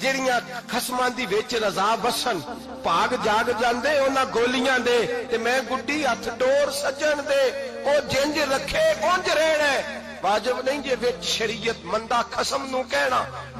ਜਿਹੜੀਆਂ ਖਸਮਾਂ ਦੀ ਵਿੱਚ ਰਜ਼ਾ ਵਸਣ ਭਾਗ ਜਾਗ ਜਾਂਦੇ ਉਹਨਾਂ ਗੋਲੀਆਂ ਦੇ, ਤੇ ਮੈਂ ਗੁੱਡੀ ਹੱਥ ਡੋਰ ਸੱਜਣ ਦੇ, ਉਹ ਜਿੰਜ ਰੱਖੇ ਉੰਜ ਰਹਿਣਾ, ਵਾਜਬ ਨਹੀਂ ਜੇ ਵਿੱਚ ਸ਼ਰੀਅਤ ਮੰਦਾ ਖਸਮ ਨੂੰ ਕਹਿਣਾ।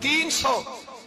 300।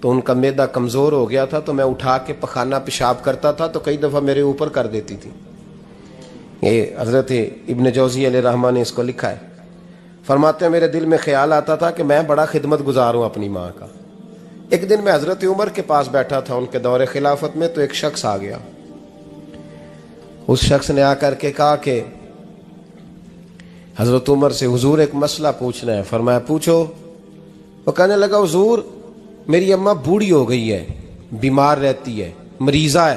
تو ان کا معدہ کمزور ہو گیا تھا، تو میں اٹھا کے پخانہ پیشاب کرتا تھا تو کئی دفعہ میرے اوپر کر دیتی تھی. یہ حضرت ابن جوزی علیہ رحمہ نے اس کو لکھا ہے. فرماتے ہیں میرے دل میں خیال آتا تھا کہ میں بڑا خدمت گزار ہوں اپنی ماں کا. ایک دن میں حضرت عمر کے پاس بیٹھا تھا ان کے دور خلافت میں، تو ایک شخص آ گیا. اس شخص نے آ کر کے کہا کہ حضرت عمر سے حضور ایک مسئلہ پوچھنا ہے. فرمایا پوچھو. وہ کہنے لگا حضور میری اماں بوڑھی ہو گئی ہے، بیمار رہتی ہے، مریضہ ہے،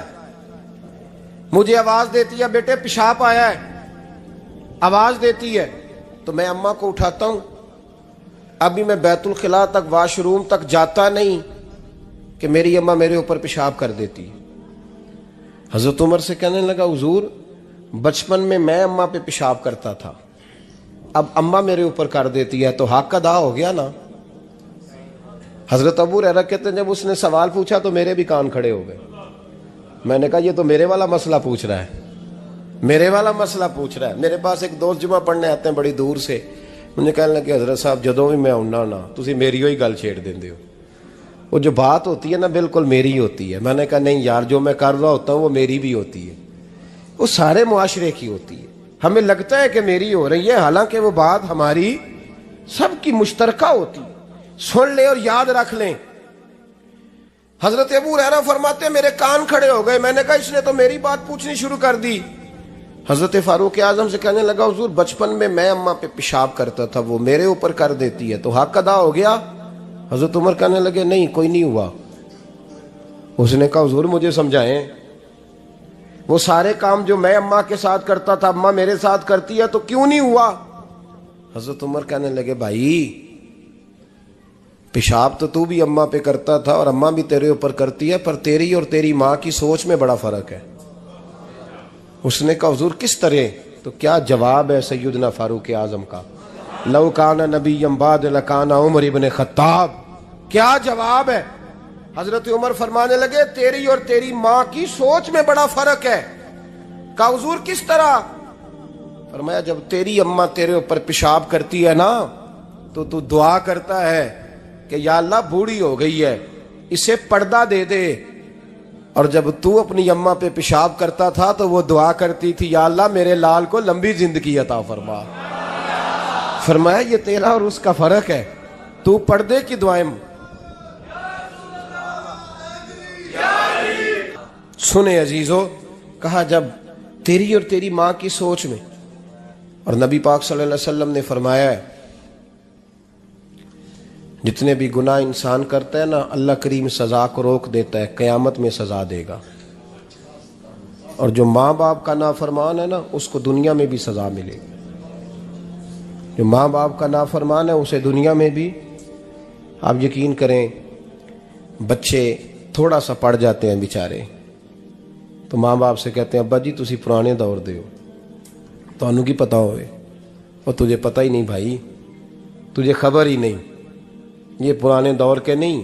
مجھے آواز دیتی ہے بیٹے پیشاب آیا ہے، آواز دیتی ہے تو میں اماں کو اٹھاتا ہوں. ابھی میں بیت الخلاء تک واش روم تک جاتا نہیں کہ میری اماں میرے اوپر پیشاب کر دیتی. حضرت عمر سے کہنے لگا حضور بچپن میں اماں پہ پیشاب کرتا تھا، اب اماں میرے اوپر کر دیتی ہے تو حق ادا ہو گیا نا. حضرت ابو ہریرہ کہتے ہیں جب اس نے سوال پوچھا تو میرے بھی کان کھڑے ہو گئے. میں نے کہا یہ تو میرے والا مسئلہ پوچھ رہا ہے، میرے والا مسئلہ پوچھ رہا ہے. میرے پاس ایک دوست جمعہ پڑھنے آتے ہیں بڑی دور سے، مجھے کہنے لگے حضرت صاحب جدوں بھی میں آنا نا تسی میری ہوئی گل چھیڑ دیندے ہو، وہ جو بات ہوتی ہے نا بالکل میری ہوتی ہے. میں نے کہا نہیں یار جو میں کر رہا ہوتا ہوں وہ میری بھی ہوتی ہے، وہ سارے معاشرے کی ہوتی ہے. ہمیں لگتا ہے کہ میری ہو رہی ہے، حالانکہ وہ بات ہماری سب کی مشترکہ ہوتی ہے. سن لیں اور یاد رکھ لیں. حضرت ابو ہریرہ فرماتے ہیں میرے کان کھڑے ہو گئے. میں نے کہا اس نے تو میری بات پوچھنی شروع کر دی. حضرت فاروق اعظم سے کہنے لگا حضور بچپن میں اماں پہ پیشاب کرتا تھا، وہ میرے اوپر کر دیتی ہے تو حق ادا ہو گیا. حضرت عمر کہنے لگے نہیں کوئی نہیں ہوا. اس نے کہا حضور مجھے سمجھائیں، وہ سارے کام جو میں اماں کے ساتھ کرتا تھا اماں میرے ساتھ کرتی ہے تو کیوں نہیں ہوا. حضرت عمر کہنے لگے بھائی پیشاب تو بھی اماں پہ کرتا تھا اور اماں بھی تیرے اوپر کرتی ہے، پر تیری اور تیری ماں کی سوچ میں بڑا فرق ہے. اس نے کہا حضور کس طرح؟ تو کیا جواب ہے سیدنا فاروق اعظم کا، لو کان نبی بعد لکان عمر ابن خطاب. کیا جواب ہے؟ حضرت عمر فرمانے لگے تیری اور تیری ماں کی سوچ میں بڑا فرق ہے. کہا حضور کس طرح؟ فرمایا جب تیری اماں تیرے اوپر پیشاب کرتی ہے نا تو دعا کرتا ہے کہ یا اللہ بوڑھی ہو گئی ہے اسے پردہ دے دے، اور جب تو اپنی اماں پہ پیشاب کرتا تھا تو وہ دعا کرتی تھی یا اللہ میرے لال کو لمبی زندگی عطا فرما. فرمایا یہ تیرا اور اس کا فرق ہے، تو پردے کی دعائیں. سنے عزیزو، کہا جب تیری اور تیری ماں کی سوچ میں. اور نبی پاک صلی اللہ علیہ وسلم نے فرمایا ہے جتنے بھی گناہ انسان کرتا ہے نا اللہ کریم سزا کو روک دیتا ہے، قیامت میں سزا دے گا. اور جو ماں باپ کا نافرمان ہے نا اس کو دنیا میں بھی سزا ملے گی. جو ماں باپ کا نافرمان ہے اسے دنیا میں بھی. آپ یقین کریں بچے تھوڑا سا پڑ جاتے ہیں بیچارے تو ماں باپ سے کہتے ہیں ابا جی تسی پرانے دور دے ہو، تانوں کی پتہ ہوئے. اور تجھے پتہ ہی نہیں بھائی، تجھے خبر ہی نہیں، یہ پرانے دور کے نہیں،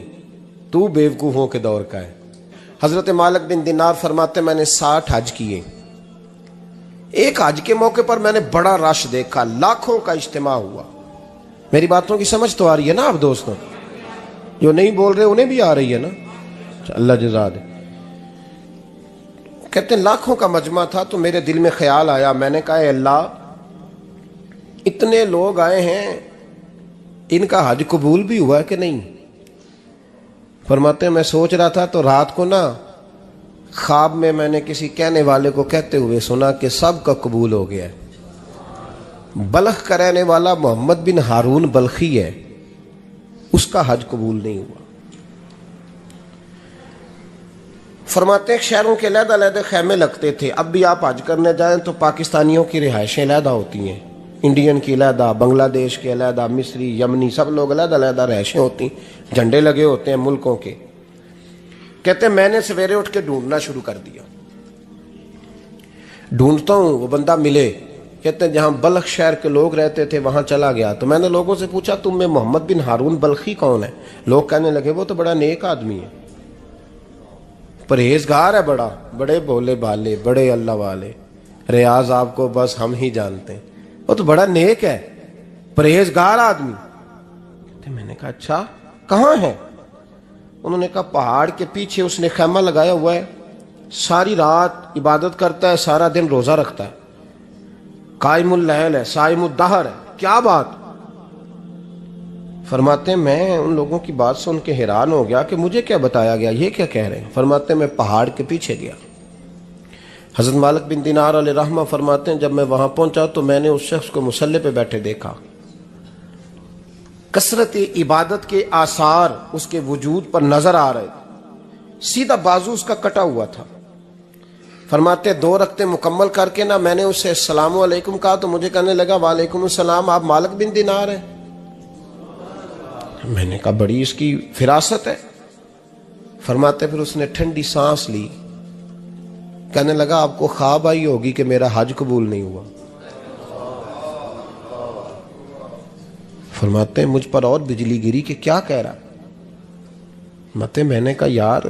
تو بیوقوفوں کے دور کا ہے. حضرت مالک بن دینار فرماتے میں نے 60 حج کیے. ایک حج کے موقع پر میں نے بڑا رش دیکھا، لاکھوں کا اجتماع ہوا. میری باتوں کی سمجھ تو آ رہی ہے نا آپ دوستوں؟ جو نہیں بول رہے انہیں بھی آ رہی ہے نا؟ اللہ جزا دے. کہتے ہیں لاکھوں کا مجمع تھا تو میرے دل میں خیال آیا. میں نے کہا اے اللہ اتنے لوگ آئے ہیں ان کا حج قبول بھی ہوا ہے کہ نہیں؟ فرماتے ہیں میں سوچ رہا تھا تو رات کو نا خواب میں نے کسی کہنے والے کو کہتے ہوئے سنا کہ سب کا قبول ہو گیا ہے. بلخ کا رہنے والا محمد بن ہارون بلخی ہے، اس کا حج قبول نہیں ہوا. فرماتے ہیں شہروں کے علیحدہ علیحدہ خیمے لگتے تھے. اب بھی آپ حج کرنے جائیں تو پاکستانیوں کی رہائشیں علیحدہ ہوتی ہیں، انڈین کی علیحدہ، بنگلہ دیش کے علیحدہ، مصری، یمنی، سب لوگ علیحدہ علیحدہ رہائشیں ہوتی ہیں، جھنڈے لگے ہوتے ہیں ملکوں کے. کہتے ہیں میں نے سویرے اٹھ کے ڈھونڈنا شروع کر دیا. ڈھونڈتا ہوں وہ بندہ ملے. کہتے ہیں جہاں بلخ شہر کے لوگ رہتے تھے وہاں چلا گیا تو میں نے لوگوں سے پوچھا تم میں محمد بن ہارون بلخی کون ہے؟ لوگ کہنے لگے وہ تو بڑا نیک آدمی ہے، پرہیزگار ہے، بڑے بولے بالے، بڑے اللہ والے، ریاض آپ کو بس ہم ہی جانتے ہیں، وہ تو بڑا نیک ہے، پرہیزگار آدمی. میں نے کہا اچھا کہاں ہے؟ انہوں نے کہا پہاڑ کے پیچھے اس نے خیمہ لگایا ہوا ہے، ساری رات عبادت کرتا ہے، سارا دن روزہ رکھتا ہے، قائم اللیل ہے، صائم الدہر ہے. کیا بات؟ فرماتے ہیں میں ان لوگوں کی بات سن کے حیران ہو گیا کہ مجھے کیا بتایا گیا، یہ کیا کہہ رہے ہیں. فرماتے ہیں میں پہاڑ کے پیچھے گیا. حضرت مالک بن دینار علیہ رحمہ فرماتے ہیں جب میں وہاں پہنچا تو میں نے اس شخص کو مصلی پہ بیٹھے دیکھا. کثرت عبادت کے آثار اس کے وجود پر نظر آ رہے. سیدھا بازو اس کا کٹا ہوا تھا. فرماتے 2 رکعتیں مکمل کر کے نا میں نے اس سے السلام علیکم کہا تو مجھے کہنے لگا وعلیکم السلام، آپ مالک بن دینار ہیں؟ میں نے کہا بڑی اس کی فراست ہے. فرماتے پھر اس نے ٹھنڈی سانس لی، کہنے لگا آپ کو خواب آئی ہوگی کہ میرا حج قبول نہیں ہوا. فرماتے ہیں مجھ پر اور بجلی گری کہ کیا کہہ رہا. فرماتے میں نے کہا یار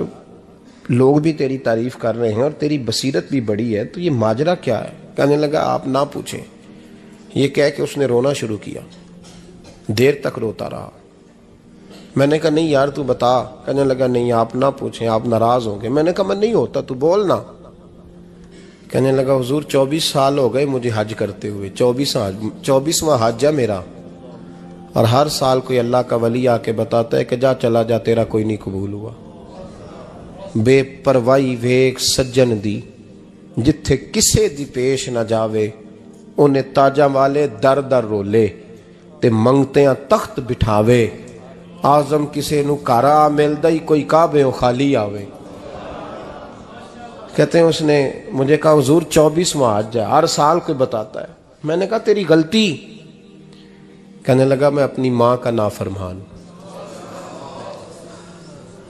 لوگ بھی تیری تعریف کر رہے ہیں اور تیری بصیرت بھی بڑی ہے، تو یہ ماجرا کیا ہے؟ کہنے لگا آپ نہ پوچھیں. یہ کہہ کے اس نے رونا شروع کیا، دیر تک روتا رہا. میں نے کہا نہیں یار تو بتا. کہنے لگا نہیں آپ نہ پوچھیں، آپ ناراض ہوں گے. میں نے کہا میں نہیں ہوتا، تو بولنا. کہنے لگا حضور 24 سال ہو گئے مجھے حج کرتے ہوئے، 24واں حج ہے میرا، اور ہر سال کوئی اللہ کا ولی آ کے بتاتا ہے کہ جا چلا جا تیرا کوئی نہیں قبول ہوا. بے پروائی ویک سجن دی جتھے کسے دی پیش نہ جاوے، انہیں تاجاں والے در در رولے تے منگتیاں تخت بٹھاوے. آزم کسے نو کارا ملدا ہی کوئی کعبے خالی آوے. کہتے ہیں اس نے مجھے کہا حضور 24واں حج ہے، ہر سال کوئی بتاتا ہے. میں نے کہا تیری غلطی. کہنے لگا میں اپنی ماں کا نافرمان.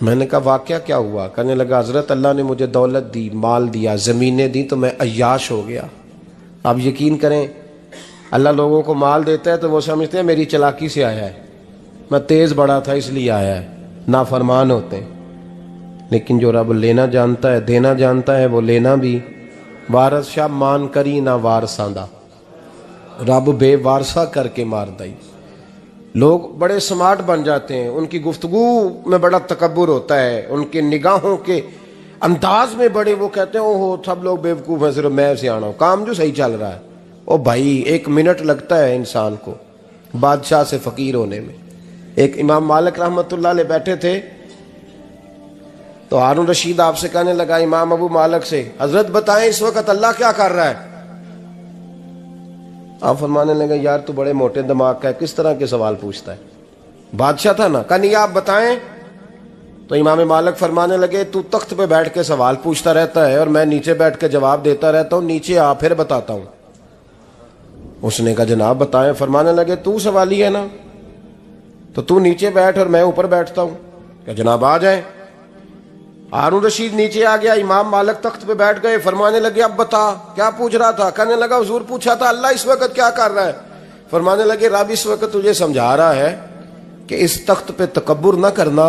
میں نے کہا واقعہ کیا ہوا؟ کہنے لگا حضرت اللہ نے مجھے دولت دی، مال دیا، زمینیں دی، تو میں عیاش ہو گیا. آپ یقین کریں اللہ لوگوں کو مال دیتا ہے تو وہ سمجھتے ہیں میری چلاکی سے آیا ہے، میں تیز بڑا تھا اس لیے آیا ہے. نافرمان ہوتے ہیں. لیکن جو رب لینا جانتا ہے دینا جانتا ہے وہ لینا بھی. وارث شاہ مان کری نہ وارثاں دا، رب بے وارثہ کر کے مار دائی. لوگ بڑے سمارٹ بن جاتے ہیں، ان کی گفتگو میں بڑا تکبر ہوتا ہے، ان کے نگاہوں کے انداز میں بڑے وہ کہتے ہیں اوہ سب لوگ بیوقوف ہیں صرف میں سے آنا ہوں، کام جو صحیح چل رہا ہے. او بھائی 1 منٹ لگتا ہے انسان کو بادشاہ سے فقیر ہونے میں. ایک امام مالک رحمۃ اللہ علیہ بیٹھے تھے تو ہارون رشید آپ سے کہنے لگا امام ابو مالک سے حضرت بتائیں اس وقت اللہ کیا کر رہا ہے؟ آپ فرمانے لگے یار تو بڑے موٹے دماغ کا ہے، کس طرح کے سوال پوچھتا ہے؟ بادشاہ تھا نا. کہا نہیں آپ بتائیں. تو امام مالک فرمانے لگے تو تخت پہ بیٹھ کے سوال پوچھتا رہتا ہے اور میں نیچے بیٹھ کے جواب دیتا رہتا ہوں، نیچے آ پھر بتاتا ہوں. اس نے کہا جناب بتائیں. فرمانے لگے تو سوالی ہے نا، تو تو نیچے بیٹھ اور میں اوپر بیٹھتا ہوں. کہ جناب آ جائیں. ہارون رشید نیچے آ گیا، امام مالک تخت پہ بیٹھ گئے. فرمانے لگے اب بتا کیا پوچھ رہا تھا؟ کہنے لگا حضور پوچھا تھا اللہ اس وقت کیا کر رہا ہے. فرمانے لگے رب اس وقت تجھے سمجھا رہا ہے کہ اس تخت پہ تکبر نہ کرنا،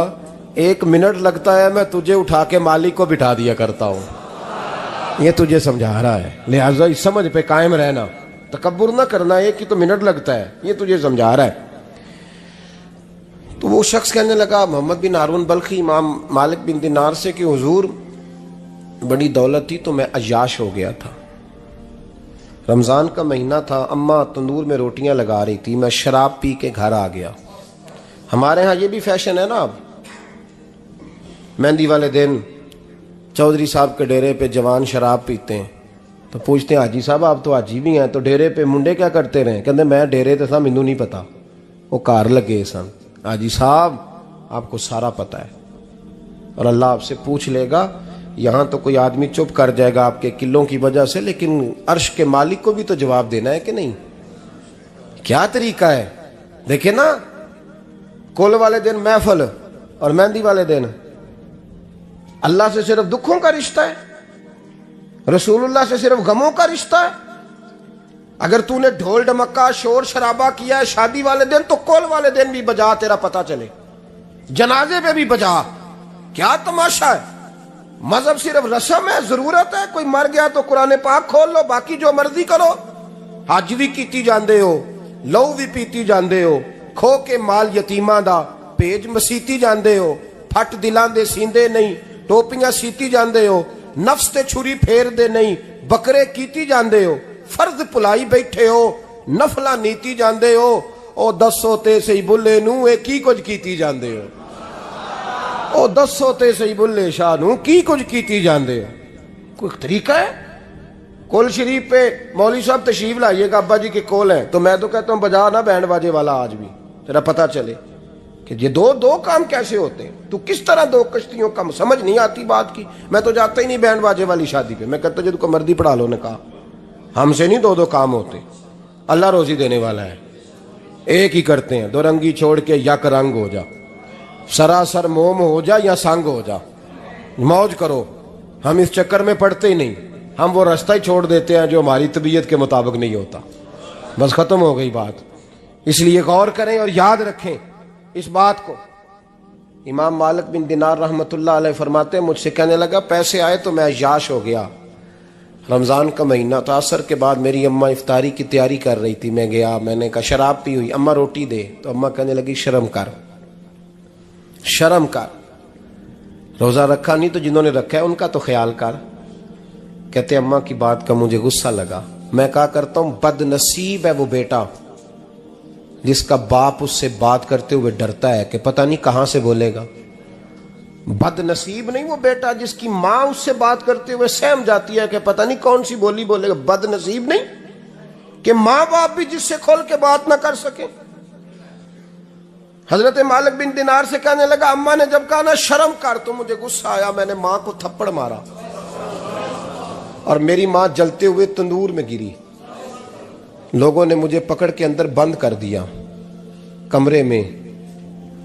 1 منٹ لگتا ہے میں تجھے اٹھا کے مالک کو بٹھا دیا کرتا ہوں. یہ تجھے سمجھا رہا ہے، لہٰذا اس سمجھ پہ قائم رہنا، تکبر نہ کرنا، 1 ہی تو منٹ لگتا ہے، یہ تجھے سمجھا رہا ہے. تو وہ شخص کہنے لگا محمد بن ہارون بلخی امام مالک بن دینار سے کہ حضور بڑی دولت تھی تو میں عیاش ہو گیا تھا. رمضان کا مہینہ تھا، اماں تندور میں روٹیاں لگا رہی تھی، میں شراب پی کے گھر آ گیا. ہمارے ہاں یہ بھی فیشن ہے نا، اب مہندی والے دن چودھری صاحب کے ڈیرے پہ جوان شراب پیتے ہیں تو پوچھتے ہیں حاجی صاحب آپ تو حاجی بھی ہیں تو ڈیرے پہ منڈے کیا کرتے رہے؟ کہتے میں ڈیرے تے تھا مینوں نہیں پتا، وہ کار لگے سن. حاجی صاحب آپ کو سارا پتا ہے اور اللہ آپ سے پوچھ لے گا. یہاں تو کوئی آدمی چپ کر جائے گا آپ کے قلوں کی وجہ سے، لیکن عرش کے مالک کو بھی تو جواب دینا ہے کہ نہیں؟ کیا طریقہ ہے؟ دیکھیں نا، کل والے دن محفل اور مہندی والے دن اللہ سے صرف دکھوں کا رشتہ ہے، رسول اللہ سے صرف غموں کا رشتہ ہے. اگر تو نے ڈھول ڈمکا شور شرابہ کیا ہے شادی والے دن تو کل والے دن بھی بجا، تیرا پتہ چلے، جنازے پہ بھی بجا. کیا تماشا ہے؟ مذہب صرف رسم ہے، ضرورت ہے. کوئی مر گیا تو قرآن پاک کھول لو، باقی جو مرضی کرو. حج بھی کیتی جاندے ہو، لو بھی پیتی جاندے ہو، کھو کے مال یتیماں دا پیج مسیتی جاندے ہو، ਫੱਟ ਦਿਲਾਂ ਦੇ ਸੀਂਦੇ ਨਹੀਂ, ਟੋਪੀਆਂ ਸੀਤੀ ਜਾਂਦੇ ਹੋ, ਨਫਸ ਤੇ ਛੁਰੀ ਫੇਰਦੇ ਨਹੀਂ, ਬੱਕਰੇ ਕੀਤੀ ਜਾਂਦੇ ਹੋ, ਫਰਜ਼ ਭੁਲਾਈ ਬੈਠੇ ਹੋ, ਨਫਲਾਂ ਨੀਤੀ ਜਾਂਦੇ ਹੋ। ਉਹ ਦੱਸੋ ਤੇ ਸਹੀ ਬੁੱਲੇ ਨੂੰ ਇਹ ਕੀ ਕੁਝ ਕੀਤੀ ਜਾਂਦੇ ਹੋ? ਉਹ ਦੱਸੋ ਤੇ ਸਹੀ ਬੁੱਲੇ ਸ਼ਾਹ ਨੂੰ ਕੀ ਕੁਝ ਕੀਤੀ ਜਾਂਦੇ ਹੋ? کوئی طریقہ ہے؟ کول شریف پہ مولوی صاحب تشریف لائیے گا ابا جی کے کول ہیں تو میں تو کہتا ہوں بجا نہ بینڈ باجے والا آج بھی، تیرا پتہ چلے کہ یہ دو کام کیسے ہوتے ہیں۔ تو کس طرح دو کشتیوں کا سمجھ نہیں آتی بات کی۔ میں تو جاتا ہی نہیں بینڈ باجے والی شادی پہ، میں کہتا ہوں جو مردی پڑھا لو نے کہا ہم سے نہیں دو کام ہوتے، اللہ روزی دینے والا ہے، ایک ہی کرتے ہیں۔ دو رنگی چھوڑ کے یک رنگ ہو جا، سراسر موم ہو جا یا سنگ ہو جا، موج کرو۔ ہم اس چکر میں پڑتے ہی نہیں، ہم وہ راستہ ہی چھوڑ دیتے ہیں جو ہماری طبیعت کے مطابق نہیں ہوتا، بس ختم ہو گئی بات۔ اس لیے غور کریں اور یاد رکھیں اس بات کو۔ امام مالک بن دینار رحمۃ اللہ علیہ فرماتے ہیں مجھ سے کہنے لگا پیسے آئے تو میں عیاش ہو گیا، رمضان کا مہینہ تھا، عصر کے بعد میری اماں افطاری کی تیاری کر رہی تھی، میں گیا، میں نے کہا شراب پی ہوئی، اماں روٹی دے، تو اماں کہنے لگی شرم کر، شرم کر، روزہ رکھا نہیں تو جنہوں نے رکھا ہے ان کا تو خیال کر۔ کہتے اماں کی بات کا مجھے غصہ لگا، میں کہا کرتا ہوں بد نصیب ہے وہ بیٹا جس کا باپ اس سے بات کرتے ہوئے ڈرتا ہے کہ پتہ نہیں کہاں سے بولے گا۔ بد نصیب نہیں وہ بیٹا جس کی ماں اس سے بات کرتے ہوئے سہم جاتی ہے کہ پتہ نہیں کون سی بولی بولے گا۔ بد نصیب نہیں کہ ماں باپ بھی جس سے کھول کے بات نہ کر سکیں۔ حضرت مالک بن دینار سے کہنے لگا اماں نے جب کہا نا شرم کر تو مجھے غصہ آیا، میں نے ماں کو تھپڑ مارا اور میری ماں جلتے ہوئے تندور میں گری۔ لوگوں نے مجھے پکڑ کے اندر بند کر دیا کمرے میں،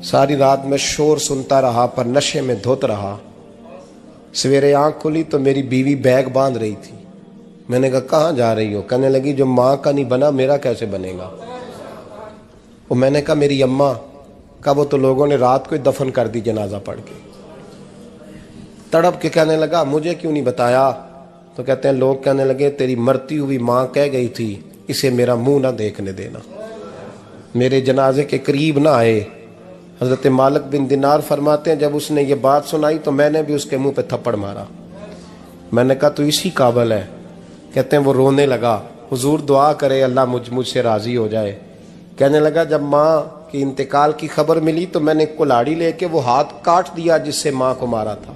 ساری رات میں شور سنتا رہا پر نشے میں دھوت رہا۔ سویرے آنکھ کھلی تو میری بیوی بیگ باندھ رہی تھی، میں نے کہا کہاں جا رہی ہو؟ کہنے لگی جو ماں کا نہیں بنا میرا کیسے بنے گا؟ اور میں نے کہا میری اماں کا، وہ تو لوگوں نے رات کو دفن کر دی جنازہ پڑھ کے۔ تڑپ کے کہنے لگا مجھے کیوں نہیں بتایا؟ تو کہتے ہیں لوگ کہنے لگے تیری مرتی ہوئی ماں کہہ گئی تھی اسے میرا منہ نہ دیکھنے دینا، میرے جنازے کے قریب نہ آئے۔ حضرت مالک بن دینار فرماتے ہیں جب اس نے یہ بات سنائی تو میں نے بھی اس کے منہ پہ تھپڑ مارا۔ میں نے کہا تو اسی قابل ہے۔ کہتے ہیں وہ رونے لگا، حضور دعا کرے اللہ مجھ سے راضی ہو جائے۔ کہنے لگا جب ماں کی انتقال کی خبر ملی تو میں نے کلاڑی لے کے وہ ہاتھ کاٹ دیا جس سے ماں کو مارا تھا۔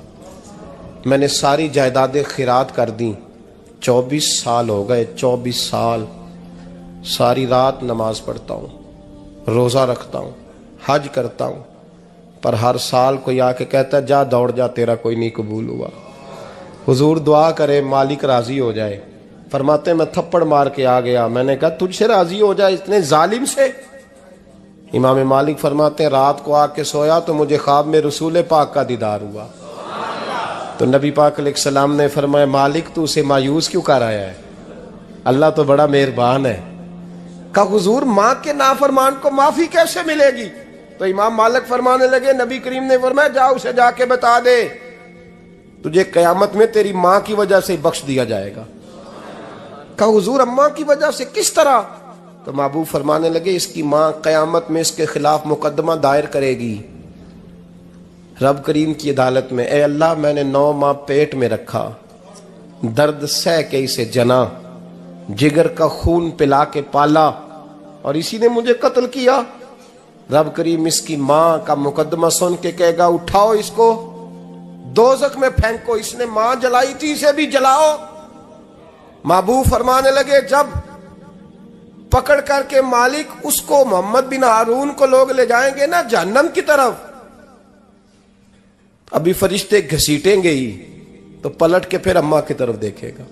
میں نے ساری جائیدادیں خیرات کر دیں۔ 24 سال ہو گئے، 24 سال ساری رات نماز پڑھتا ہوں، روزہ رکھتا ہوں، حج کرتا ہوں، پر ہر سال کوئی آ کے کہتا ہے جا دوڑ جا تیرا کوئی نہیں قبول ہوا۔ حضور دعا کرے مالک راضی ہو جائے۔ فرماتے میں تھپڑ مار کے آ گیا، میں نے کہا تجھ سے راضی ہو جائے اتنے ظالم سے؟ امام مالک فرماتے ہیں رات کو آ کے سویا تو مجھے خواب میں رسول پاک کا دیدار ہوا، تو نبی پاک علیہ السلام نے فرمایا مالک تو اسے مایوس کیوں کر آیا ہے؟ اللہ تو بڑا مہربان ہے۔ کہا حضور ماں کے نافرمان کو معافی کیسے ملے گی؟ تو امام مالک فرمانے لگے نبی کریم نے فرمایا جا اسے جا کے بتا دے تجھے قیامت میں تیری ماں کی وجہ سے بخش دیا جائے گا۔ کہا حضور اماں کی وجہ سے کس طرح؟ تو محبوب فرمانے لگے اس کی ماں قیامت میں اس کے خلاف مقدمہ دائر کرے گی رب کریم کی عدالت میں، اے اللہ میں نے 9 ماہ پیٹ میں رکھا، درد سہ کے اسے جنا، جگر کا خون پلا کے پالا اور اسی نے مجھے قتل کیا۔ رب کریم اس کی ماں کا مقدمہ سن کے کہے گا اٹھاؤ اس کو دوزخ میں پھینکو، اس نے ماں جلائی تھی اسے بھی جلاؤ۔ محبوب فرمانے لگے جب پکڑ کر کے مالک اس کو محمد بن ہارون کو لوگ لے جائیں گے نا جہنم کی طرف، ابھی فرشتے گھسیٹیں گے ہی تو پلٹ کے پھر اماں کی طرف دیکھے گا،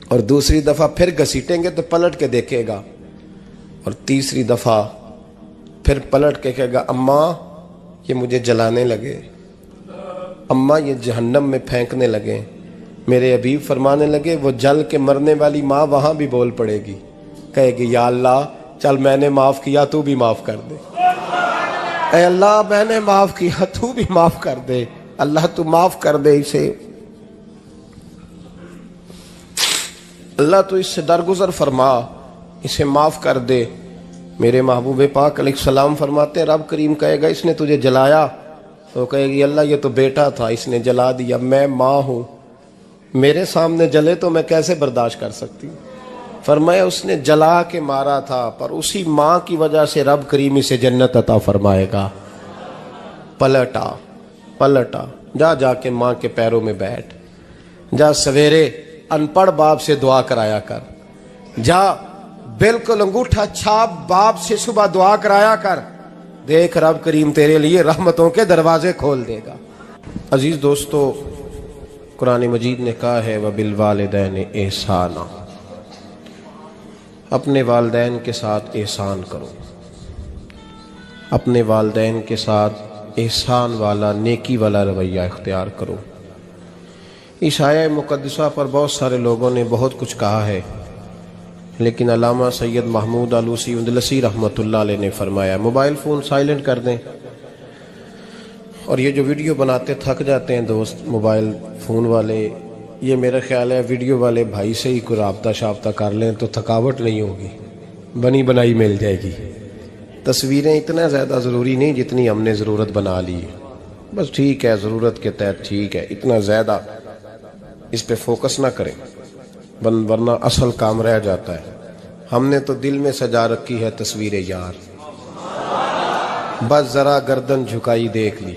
اور دوسری دفعہ پھر گھسیٹیں گے تو پلٹ کے دیکھے گا، اور تیسری دفعہ پھر پلٹ کے کہے گا اماں یہ مجھے جلانے لگے، اماں یہ جہنم میں پھینکنے لگے۔ میرے حبیب فرمانے لگے وہ جل کے مرنے والی ماں وہاں بھی بول پڑے گی، کہے گی یا اللہ چل میں نے معاف کیا تو بھی معاف کر دے، اے اللہ میں نے معاف کیا تو بھی معاف کر دے، اللہ تو معاف کر دے اسے، اللہ تو اس سے درگزر فرما، اسے معاف کر دے۔ میرے محبوب پاک علیہ السلام فرماتے ہیں رب کریم کہے گا اس نے تجھے جلایا تو کہے گی اللہ یہ تو بیٹا تھا اس نے جلا دیا، میں ماں ہوں، میرے سامنے جلے تو میں کیسے برداشت کر سکتی ہوں؟ فرمایا اس نے جلا کے مارا تھا، پر اسی ماں کی وجہ سے رب کریم اسے جنت عطا فرمائے گا۔ پلٹا جا کے ماں کے پیروں میں بیٹھ، جا سویرے ان پڑھ باپ سے دعا کرایا کر، جا بالکل انگوٹھا چھاپ باپ سے صبح دعا کرایا کر، دیکھ رب کریم تیرے لیے رحمتوں کے دروازے کھول دے گا۔ عزیز دوستو، قرآن مجید نے کہا ہے وَبِالْوَالِدَيْنِ احسانا، اپنے والدین کے ساتھ احسان کرو، اپنے والدین کے ساتھ احسان والا نیکی والا رویہ اختیار کرو۔ اس آیہ مقدسہ پر بہت سارے لوگوں نے بہت کچھ کہا ہے، لیکن علامہ سید محمود آلوسی اندلسی رحمۃ اللہ علیہ نے فرمایا موبائل فون سائلنٹ کر دیں، اور یہ جو ویڈیو بناتے تھک جاتے ہیں دوست موبائل فون والے، یہ میرا خیال ہے ویڈیو والے بھائی سے ہی کوئی رابطہ شابطہ کر لیں تو تھکاوٹ نہیں ہوگی، بنی بنائی مل جائے گی۔ تصویریں اتنا زیادہ ضروری نہیں جتنی ہم نے ضرورت بنا لی ہے، بس ٹھیک ہے ضرورت کے تحت ٹھیک ہے، اتنا زیادہ اس پہ فوکس نہ کریں ورنہ اصل کام رہ جاتا ہے۔ ہم نے تو دل میں سجا رکھی ہے تصویر یار، بس ذرا گردن جھکائی دیکھ لی،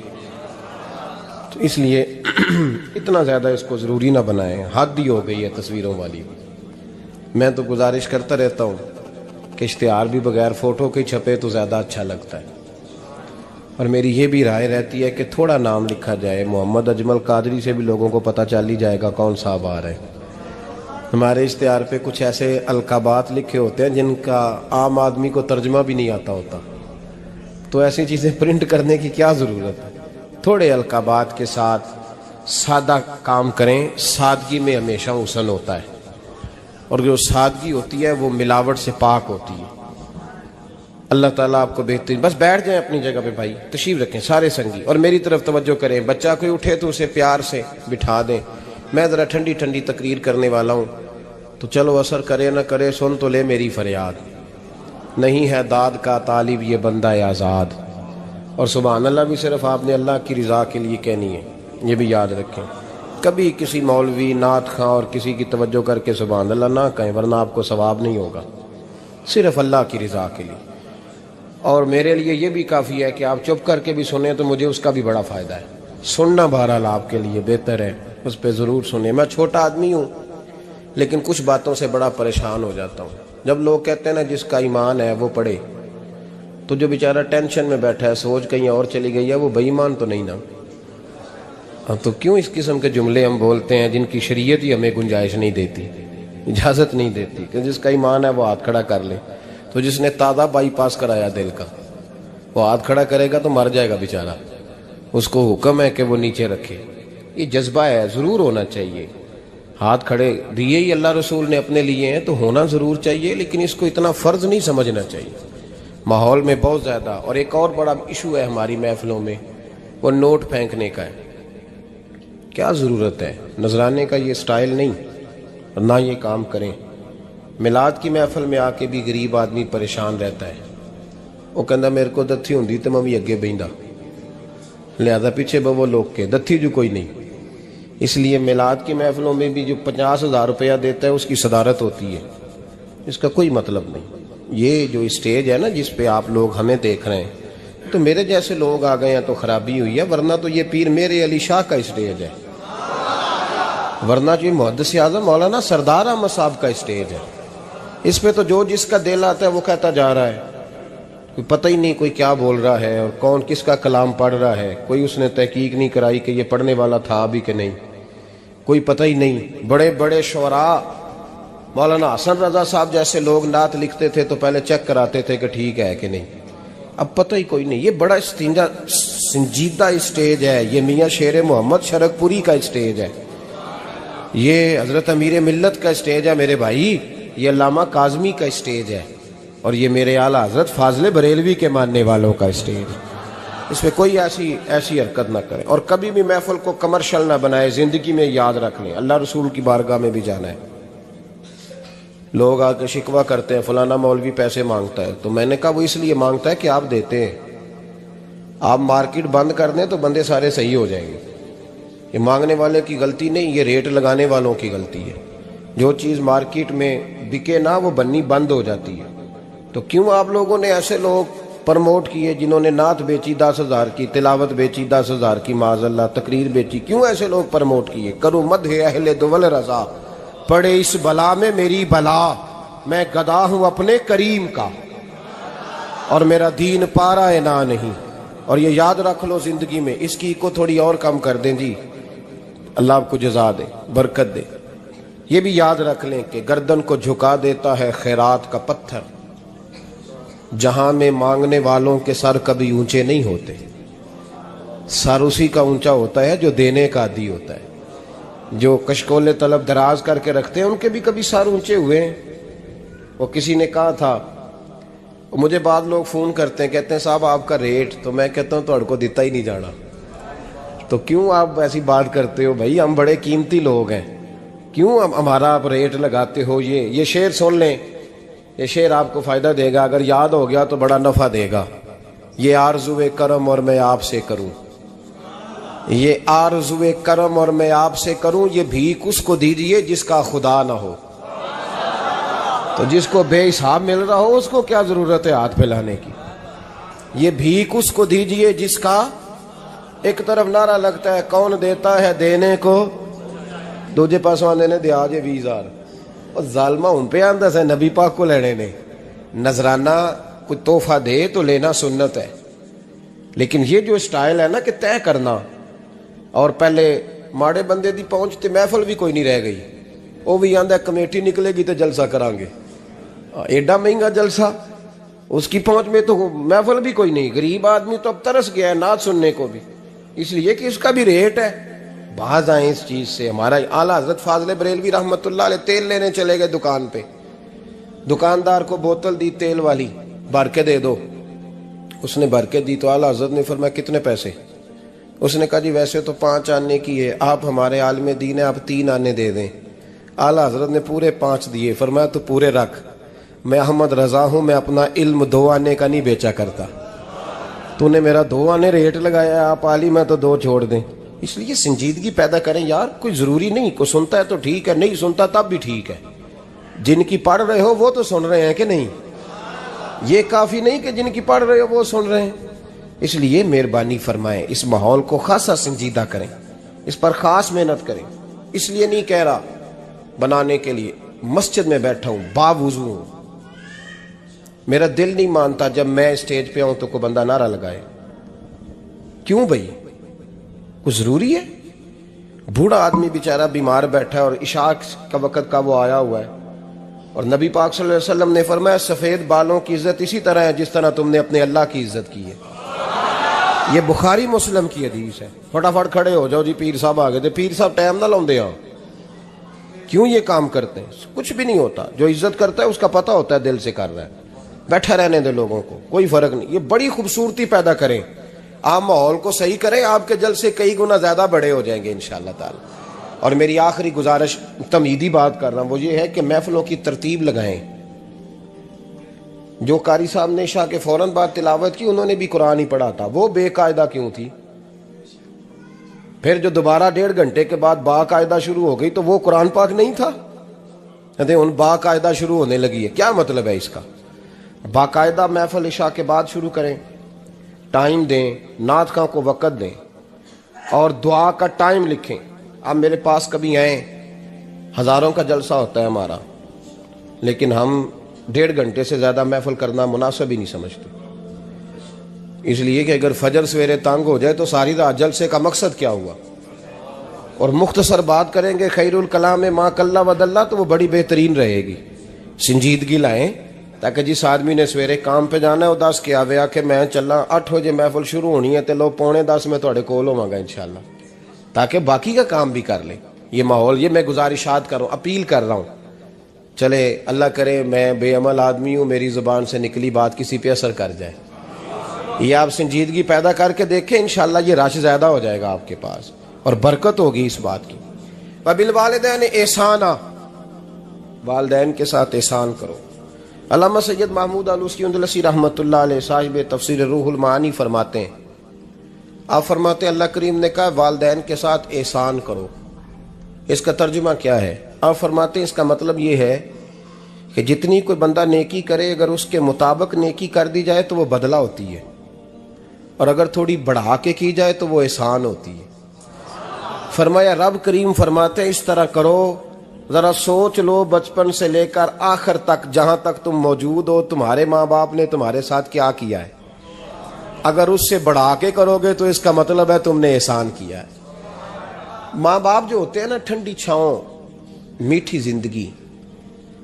تو اس لیے اتنا زیادہ اس کو ضروری نہ بنائیں، حد ہی ہو گئی ہے تصویروں والی۔ میں تو گزارش کرتا رہتا ہوں کہ اشتہار بھی بغیر فوٹو کے چھپے تو زیادہ اچھا لگتا ہے، اور میری یہ بھی رائے رہتی ہے کہ تھوڑا نام لکھا جائے، محمد اجمل قادری سے بھی لوگوں کو پتہ چل ہی جائے گا کون صاحب آ رہے ہیں۔ ہمارے اشتہار پہ کچھ ایسے القابات لکھے ہوتے ہیں جن کا عام آدمی کو ترجمہ بھی نہیں آتا ہوتا، تو ایسی چیزیں پرنٹ کرنے کی کیا ضرورت ہے؟ تھوڑے القابات کے ساتھ سادہ کام کریں، سادگی میں ہمیشہ حسن ہوتا ہے، اور جو سادگی ہوتی ہے وہ ملاوٹ سے پاک ہوتی ہے۔ اللہ تعالیٰ آپ کو بہترین، بس بیٹھ جائیں اپنی جگہ پہ بھائی، تشریف رکھیں سارے سنگی، اور میری طرف توجہ کریں، بچہ کوئی اٹھے تو اسے پیار سے بٹھا دیں۔ میں ذرا ٹھنڈی ٹھنڈی تقریر کرنے والا ہوں، تو چلو اثر کرے نہ کرے سن تو لے میری فریاد، نہیں ہے داد کا طالب یہ بندہ آزاد، اور سبحان اللہ بھی صرف آپ نے اللہ کی رضا کے لیے کہنی ہے، یہ بھی یاد رکھیں۔ کبھی کسی مولوی نعت خواں اور کسی کی توجہ کر کے سبحان اللہ نہ کہیں، ورنہ آپ کو ثواب نہیں ہوگا، صرف اللہ کی رضا کے لیے۔ اور میرے لیے یہ بھی کافی ہے کہ آپ چپ کر کے بھی سنیں تو مجھے اس کا بھی بڑا فائدہ ہے، سننا بہرحال آپ کے لیے بہتر ہے، اس پہ ضرور سنیں۔ میں چھوٹا آدمی ہوں لیکن کچھ باتوں سے بڑا پریشان ہو جاتا ہوں۔ جب لوگ کہتے ہیں نا جس کا ایمان ہے وہ پڑھے، تو جو بیچارہ ٹینشن میں بیٹھا ہے سوچ کہیں اور چلی گئی ہے، وہ بے ایمان تو نہیں نا؟ تو کیوں اس قسم کے جملے ہم بولتے ہیں جن کی شریعت ہی ہمیں گنجائش نہیں دیتی، اجازت نہیں دیتی کہ جس کا ایمان ہے وہ ہاتھ کھڑا کر لے؟ تو جس نے تازہ بائی پاس کرایا دل کا، وہ ہاتھ کھڑا کرے گا تو مر جائے گا بیچارہ، اس کو حکم ہے کہ وہ نیچے رکھے۔ یہ جذبہ ہے، ضرور ہونا چاہیے، ہاتھ کھڑے دیے ہی اللہ رسول نے اپنے لیے ہیں تو ہونا ضرور چاہیے، لیکن اس کو اتنا فرض نہیں سمجھنا چاہیے۔ ماحول میں بہت زیادہ، اور ایک اور بڑا ایشو ہے ہماری محفلوں میں، وہ نوٹ پھینکنے کا ہے۔ کیا ضرورت ہے؟ نذرانے کا یہ سٹائل نہیں، نہ یہ کام کریں۔ میلاد کی محفل میں آ کے بھی غریب آدمی پریشان رہتا ہے، وہ کہندا میرے کو دتھی ہوندی تو میں بھی اگے بہندا، لہذا پیچھے بو لوگ کے دتھی جو کوئی نہیں۔ اس لیے میلاد کی محفلوں میں بھی جو 50,000 روپیہ دیتا ہے اس کی صدارت ہوتی ہے، اس کا کوئی مطلب نہیں۔ یہ جو اسٹیج ہے نا جس پہ آپ لوگ ہمیں دیکھ رہے ہیں، تو میرے جیسے لوگ آ گئے ہیں تو خرابی ہوئی ہے، ورنہ تو یہ پیر میرے علی شاہ کا اسٹیج ہے، ورنہ جو محدث اعظم مولانا سردار احمد صاحب کا اسٹیج ہے۔ اس پہ تو جو جس کا دل آتا ہے وہ کہتا جا رہا ہے، کوئی پتہ ہی نہیں کوئی کیا بول رہا ہے اور کون کس کا کلام پڑھ رہا ہے، کوئی اس نے تحقیق نہیں کرائی کہ یہ پڑھنے والا تھا بھی کہ نہیں، کوئی پتہ ہی نہیں۔ بڑے بڑے شعراء مولانا حسن رضا صاحب جیسے لوگ نعت لکھتے تھے تو پہلے چیک کراتے تھے کہ ٹھیک ہے کہ نہیں، اب پتہ ہی کوئی نہیں۔ یہ بڑا سنجیدہ اسٹیج ہے، یہ میاں شیر محمد شرک پوری کا اسٹیج ہے، یہ حضرت امیر ملت کا اسٹیج ہے میرے بھائی، یہ علامہ کاظمی کا اسٹیج ہے، اور یہ میرے اعلیٰ حضرت فاضل بریلوی کے ماننے والوں کا اسٹیج۔ اس میں کوئی ایسی حرکت نہ کرے، اور کبھی بھی محفل کو کمرشل نہ بنائے۔ زندگی میں یاد رکھ لیں اللہ رسول کی بارگاہ میں بھی جانا ہے۔ لوگ آ کے شکوہ کرتے ہیں فلانا مولوی پیسے مانگتا ہے، تو میں نے کہا وہ اس لیے مانگتا ہے کہ آپ دیتے ہیں، آپ مارکیٹ بند کر دیں تو بندے سارے صحیح ہو جائیں گے. یہ مانگنے والے کی غلطی نہیں، یہ ریٹ لگانے والوں کی غلطی ہے. جو چیز مارکیٹ میں بکے نہ وہ بننی بند ہو جاتی ہے. تو کیوں آپ لوگوں نے ایسے لوگ پرموٹ کیے جنہوں نے نعت بیچی 10,000 کی، تلاوت بیچی 10,000 کی، معاذ اللہ تقریر بیچی، کیوں ایسے لوگ پرموٹ کیے؟ کرو مدح اہل دول رضا، پڑے اس بلا میں میری بلا، میں گدا ہوں اپنے کریم کا اور میرا دین پارا نا نہیں. اور یہ یاد رکھ لو زندگی میں، اس کی کو تھوڑی اور کم کر دیں جی، اللہ آپ کو جزا دے، برکت دے. یہ بھی یاد رکھ لیں کہ گردن کو جھکا دیتا ہے خیرات کا پتھر، جہاں میں مانگنے والوں کے سر کبھی اونچے نہیں ہوتے. سر اسی کا اونچا ہوتا ہے جو دینے کا عادی ہوتا ہے. جو کشکول طلب دراز کر کے رکھتے ہیں ان کے بھی کبھی سر اونچے ہوئے ہیں. وہ کسی نے کہا تھا، مجھے بعض لوگ فون کرتے ہیں، کہتے ہیں صاحب آپ کا ریٹ، تو میں کہتا ہوں تو کو دیتا ہی نہیں جانا. تو کیوں آپ ایسی بات کرتے ہو بھائی؟ ہم بڑے قیمتی لوگ ہیں، کیوں ہمارا آپ ریٹ لگاتے ہو؟ یہ شعر سن لیں، یہ شعر آپ کو فائدہ دے گا، اگر یاد ہو گیا تو بڑا نفع دے گا. یہ آرزو کرم اور میں آپ سے کروں، یہ آرزو کرم اور میں آپ سے کروں، یہ بھیک اس کو دیجئے جس کا خدا نہ ہو. تو جس کو بے حساب مل رہا ہو اس کو کیا ضرورت ہے ہاتھ پھیلانے کی؟ یہ بھیک اس کو دیجئے جس کا، ایک طرف نعرہ لگتا ہے کون دیتا ہے دینے کو، دوجے پاس آنے نے دیا جے 20,000. اور ظالمہ ان پہ آندہ سے نبی پاک کو لینے نے. نذرانہ کوئی تحفہ دے تو لینا سنت ہے، لیکن یہ جو سٹائل ہے نا کہ طے کرنا، اور پہلے ماڑے بندے دی پہنچتے محفل بھی کوئی نہیں رہ گئی، وہ بھی آندہ کمیٹی نکلے گی تو جلسہ کرانگے. ایڈا مہنگا جلسہ، اس کی پہنچ میں تو محفل بھی کوئی نہیں. غریب آدمی تو اب ترس گیا ہے نعت سننے کو بھی، اس لیے کہ اس کا بھی ریٹ ہے. باز آئیں اس چیز سے. ہمارا اعلیٰ حضرت فاضل بریلوی رحمۃ اللہ علیہ تیل لینے چلے گئے دکان پہ، دکاندار کو بوتل دی تیل والی، بھر کے دے دو. اس نے بھر کے دی تو اعلیٰ حضرت نے فرمایا کتنے پیسے؟ اس نے کہا جی ویسے تو 5 آنے کی ہے، آپ ہمارے عالم دین ہیں، آپ 3 آنے دے دیں. اعلیٰ حضرت نے پورے 5 دیے. فرمایا تو پورے رکھ، میں احمد رضا ہوں، میں اپنا علم 2 آنے کا نہیں بیچا کرتا. تو نے میرا 2 آنے ریٹ لگایا ہے، آپ عالم ہے تو 2 چھوڑ دیں. اس لیے سنجیدگی پیدا کریں یار. کوئی ضروری نہیں، کوئی سنتا ہے تو ٹھیک ہے، نہیں سنتا تب بھی ٹھیک ہے. جن کی پڑھ رہے ہو وہ تو سن رہے ہیں کہ نہیں؟ یہ کافی نہیں کہ جن کی پڑھ رہے ہو وہ سن رہے ہیں. اس لیے مہربانی فرمائیں، اس ماحول کو خاصا سنجیدہ کریں، اس پر خاص محنت کریں. اس لیے نہیں کہہ رہا بنانے کے لیے، مسجد میں بیٹھا ہوں باوضو ہوں، میرا دل نہیں مانتا جب میں اسٹیج پہ آؤں تو کوئی بندہ نعرہ لگائے. کیوں بھائی؟ کچھ ضروری ہے؟ بوڑھا آدمی بیچارہ بیمار بیٹھا ہے اور عشاء کا وقت کا وہ آیا ہوا ہے، اور نبی پاک صلی اللہ علیہ وسلم نے فرمایا سفید بالوں کی عزت اسی طرح ہے جس طرح تم نے اپنے اللہ کی عزت کی ہے. یہ بخاری مسلم کی حدیث ہے. فٹافٹ کھڑے ہو جاؤ جی پیر صاحب آگے تھے، پیر صاحب ٹائم نہ لاؤندے ہاں. کیوں یہ کام کرتے ہیں؟ کچھ بھی نہیں ہوتا. جو عزت کرتا ہے اس کا پتہ ہوتا ہے دل سے کر رہا ہے. بیٹھا رہنے دے لوگوں کو، کوئی فرق نہیں. یہ بڑی خوبصورتی پیدا کریں، آپ ماحول کو صحیح کریں، آپ کے جلسے کئی گنا زیادہ بڑے ہو جائیں گے انشاءاللہ تعالی. اور میری آخری گزارش تمہیدی بات کر رہا ہوں، وہ یہ ہے کہ محفلوں کی ترتیب لگائیں. جو قاری صاحب نے عشاء کے فوراً بعد تلاوت کی انہوں نے بھی قرآن ہی پڑھا تھا، وہ بے قاعدہ کیوں تھی؟ پھر جو دوبارہ 1.5 گھنٹے کے بعد باقاعدہ شروع ہو گئی تو وہ قرآن پاک نہیں تھا؟ ان باقاعدہ شروع ہونے لگی ہے، کیا مطلب ہے اس کا؟ باقاعدہ محفل عشاء کے بعد شروع کریں، ٹائم دیں، نعت خواں کو وقت دیں، اور دعا کا ٹائم لکھیں. آپ میرے پاس کبھی آئیں، ہزاروں کا جلسہ ہوتا ہے ہمارا، لیکن ہم 1.5 گھنٹے سے زیادہ محفل کرنا مناسب ہی نہیں سمجھتے. اس لیے کہ اگر فجر سویرے تانگ ہو جائے تو ساری رات جلسے کا مقصد کیا ہوا؟ اور مختصر بات کریں گے خیر الکلام ما کلا ودلہ تو وہ بڑی بہترین رہے گی. سنجیدگی لائیں تاکہ جس آدمی نے سویرے کام پہ جانا ہے وہ 10 کے آوے کہ میں چلا 8 بجے محفل شروع ہونی ہے تے لو 9:45 میں تھوڑے کول ہوواں گا انشاءاللہ، تاکہ باقی کا کام بھی کر لیں. یہ ماحول، یہ میں گزارشات کر رہا ہوں، اپیل کر رہا ہوں. چلے اللہ کرے میں بے عمل آدمی ہوں، میری زبان سے نکلی بات کسی پہ اثر کر جائے. یہ آپ سنجیدگی پیدا کر کے دیکھیں، انشاءاللہ یہ رش زیادہ ہو جائے گا آپ کے پاس اور برکت ہوگی اس بات کی. وبالوالدین احسانا، والدین کے ساتھ احسان کرو. علامہ سید محمود آلوسی اندلسی رحمۃ اللہ علیہ صاحب تفسیر روح المعانی فرماتے ہیں آپ فرماتے ہیں اللہ کریم نے کہا والدین کے ساتھ احسان کرو. اس کا ترجمہ کیا ہے؟ آپ فرماتے ہیں اس کا مطلب یہ ہے کہ جتنی کوئی بندہ نیکی کرے اگر اس کے مطابق نیکی کر دی جائے تو وہ بدلہ ہوتی ہے، اور اگر تھوڑی بڑھا کے کی جائے تو وہ احسان ہوتی ہے. فرمایا رب کریم فرماتے ہیں اس طرح کرو، ذرا سوچ لو بچپن سے لے کر آخر تک جہاں تک تم موجود ہو تمہارے ماں باپ نے تمہارے ساتھ کیا کیا ہے. اگر اس سے بڑھا کے کرو گے تو اس کا مطلب ہے تم نے احسان کیا ہے. ماں باپ جو ہوتے ہیں نا، ٹھنڈی چھاؤں، میٹھی زندگی.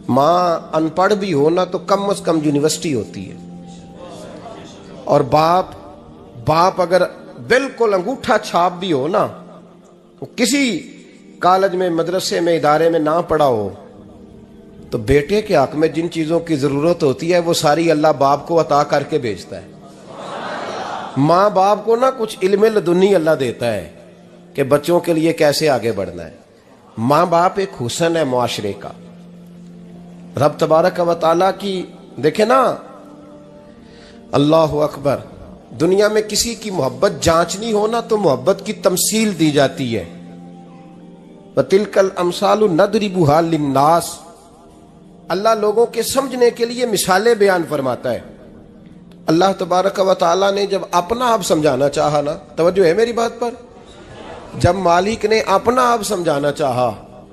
ماں ان پڑھ بھی ہو نا تو کم از کم یونیورسٹی ہوتی ہے، اور باپ اگر بالکل انگوٹھا چھاپ بھی ہو نا، کسی کالج میں مدرسے میں ادارے میں نہ پڑھا ہو، تو بیٹے کے حق میں جن چیزوں کی ضرورت ہوتی ہے وہ ساری اللہ باپ کو عطا کر کے بھیجتا ہے. ماں باپ کو نا کچھ علم لدنی اللہ دیتا ہے کہ بچوں کے لیے کیسے آگے بڑھنا ہے. ماں باپ ایک حسن ہے معاشرے کا. رب تبارک و تعالیٰ کی دیکھیں نا، اللہ اکبر، دنیا میں کسی کی محبت جانچنی ہو نا تو محبت کی تمثیل دی جاتی ہے. وَتِلْكَ الْأَمْثَالُ نَضْرِبُهَا لِلنَّاسِ. اللہ لوگوں کے سمجھنے کے لیے مثالیں بیان فرماتا ہے. اللہ تبارک و تعالیٰ نے جب اپنا آپ سمجھانا چاہا نا، توجہ ہے میری بات پر، جب مالک نے اپنا آپ سمجھانا چاہا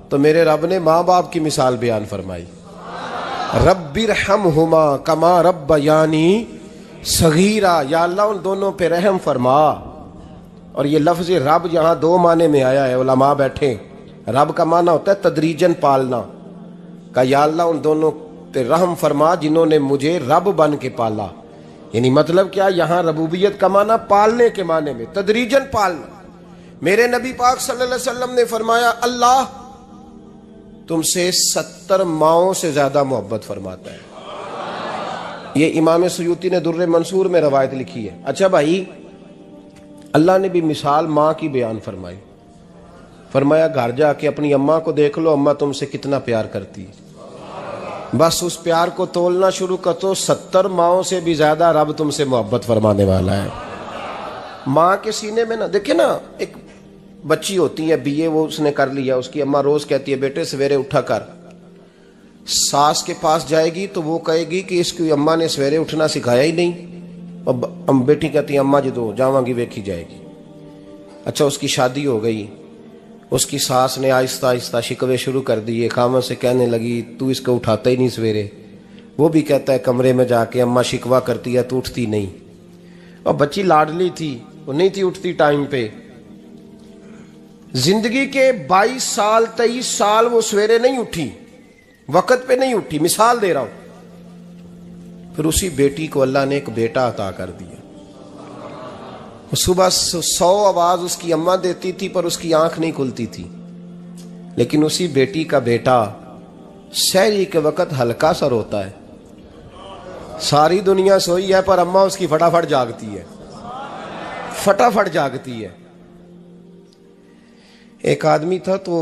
تو میرے رب نے ماں باپ کی مثال بیان فرمائی. رب ارحمہما کما ربیانی صغیرا. یا اللہ ان دونوں پہ رحم فرما. اور یہ لفظ رب یہاں دو معنی میں آیا ہے، علماء بیٹھے. رب کا معنی ہوتا ہے تدریجن پالنا، کہ یا اللہ ان دونوں پہ رحم فرما جنہوں نے مجھے رب بن کے پالا. یعنی مطلب کیا؟ یہاں ربوبیت کا معنی پالنے کے معنی میں، تدریجن پالنا. میرے نبی پاک صلی اللہ علیہ وسلم نے فرمایا اللہ تم سے 70 ماؤں سے زیادہ محبت فرماتا ہے. یہ امام سیوطی نے در منصور میں روایت لکھی ہے. اچھا بھائی، اللہ نے بھی مثال ماں کی بیان فرمائی. فرمایا گھر جا کے اپنی اماں کو دیکھ لو، اماں تم سے کتنا پیار کرتی ہے. بس اس پیار کو تولنا شروع کر تو 70 ماؤں سے بھی زیادہ رب تم سے محبت فرمانے والا ہے. ماں کے سینے میں نا، دیکھیں نا، ایک بچی ہوتی ہے BA، وہ اس نے کر لیا، اس کی اماں روز کہتی ہے بیٹے سویرے اٹھا کر. ساس کے پاس جائے گی تو وہ کہے گی کہ اس کی اماں نے سویرے اٹھنا سکھایا ہی نہیں. اور بیٹی کہتی ہے اماں جدو جاواں گی ویکھی جائے گی. اچھا اس کی شادی ہو گئی، اس کی ساس نے آہستہ آہستہ شکوے شروع کر دیے. خامن سے کہنے لگی تو اس کو اٹھاتا ہی نہیں سویرے. وہ بھی کہتا ہے کمرے میں جا کے اماں شکوہ کرتی ہے تو اٹھتی نہیں. اور بچی لاڈلی تھی، وہ نہیں تھی اٹھتی ٹائم پہ. زندگی کے 22 سال 23 سال وہ سویرے نہیں اٹھی، وقت پہ نہیں اٹھی. مثال دے رہا ہوں. پھر اسی بیٹی کو اللہ نے ایک بیٹا عطا کر دیا. صبح 100 آواز اس کی اماں دیتی تھی پر اس کی آنکھ نہیں کھلتی تھی. لیکن اسی بیٹی کا بیٹا سحری کے وقت ہلکا سا روتا ہے. ساری دنیا سوئی ہے پر اماں اس کی فٹافٹ جاگتی ہے، فٹافٹ جاگتی ہے. ایک آدمی تھا تو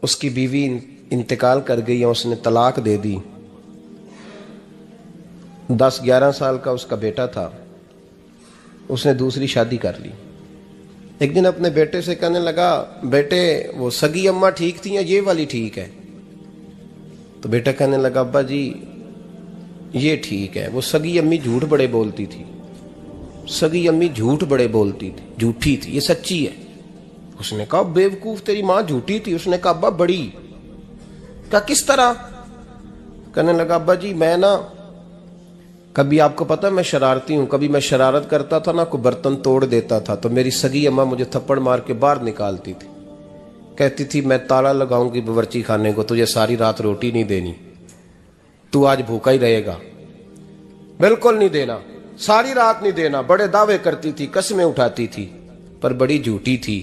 اس کی بیوی انتقال کر گئی اور اس نے طلاق دے دی. 10-11 سال کا اس کا بیٹا تھا. اس نے دوسری شادی کر لی. ایک دن اپنے بیٹے سے کہنے لگا بیٹے وہ سگی اماں ٹھیک تھی یا یہ والی ٹھیک ہے؟ تو بیٹا کہنے لگا ابا جی یہ ٹھیک ہے. وہ سگی امی جھوٹ بڑے بولتی تھی، سگی امی جھوٹ بڑے بولتی تھی، جھوٹی تھی، یہ سچی ہے. اس نے کہا بیوقوف تیری ماں جھوٹی تھی. اس نے کہا ابا بڑی. کہا کس طرح؟ کہنے لگا ابا جی میں نا کبھی، آپ کو پتا میں شرارتی ہوں، کبھی میں شرارت کرتا تھا نا، کوئی برتن توڑ دیتا تھا تو میری سگی اماں مجھے تھپڑ مار کے باہر نکالتی تھی. کہتی تھی میں تالا لگاؤں گی باورچی خانے کو، تجھے ساری رات روٹی نہیں دینی، تو آج بھوکا ہی رہے گا. بالکل نہیں دینا، ساری رات نہیں دینا. بڑے دعوے کرتی تھی، قسمیں اٹھاتی تھی، پر بڑی جھوٹی تھی.